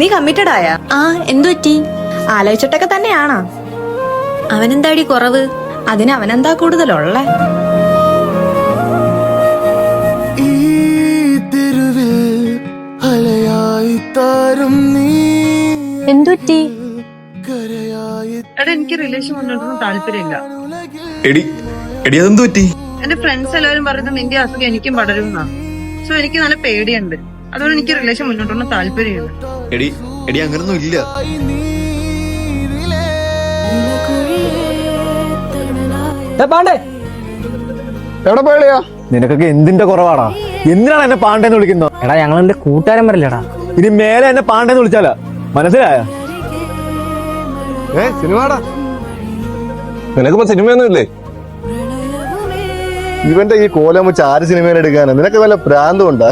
നീ കമ്മിറ്റഡ് ആയാ? ആ എന്തു പറ്റി? ആലോചിച്ചിട്ടൊക്കെ തന്നെയാണോ? അവനെന്താടി കുറവ്? അതിന് അവനെന്താ കൂടുതലുള്ളേ? എന്തു പറ്റി? എടാ എനിക്ക് റിലേഷൻ മുന്നോട്ടൊന്നും താല്പര്യമില്ല. എടി എടി അതെന്തു പറ്റി? എന്റെ ഫ്രണ്ട്സ് എല്ലാവരും പറയുന്നത് നിന്റെ അസുഖം എനിക്കും പടരുന്ന. സോ എനിക്ക് നല്ല പേടിയുണ്ട്. അതുകൊണ്ട് എനിക്ക് റിലേഷൻ മുന്നോട്ടൊന്നും താല്പര്യമില്ല. എടി എടി അങ്ങനൊന്നും ഇല്ല. എവിടെ പോയാ? നിനക്കൊക്കെ എന്തിന്റെ കുറവാടാ? എന്തിനാണ് എന്നെ പാണ്ടേന്ന് വിളിക്കുന്നത്? എടാ ഞങ്ങൾ എന്റെ കൂട്ടുകാരൻ വരില്ലടാ. ഇനി മേലെ എന്നെ പാണ്ടേന്ന് വിളിച്ചാലാ മനസ്സിലായ? സിനിമടാ, നിനക്കിപ്പോ സിനിമയൊന്നും ഇല്ലേ? ഇവന്റെ ഈ കോലം വെച്ച് ആര് സിനിമയിൽ എടുക്കാനാ? നിനക്ക് വല്ല ഭ്രാന്തും ഉണ്ടാ?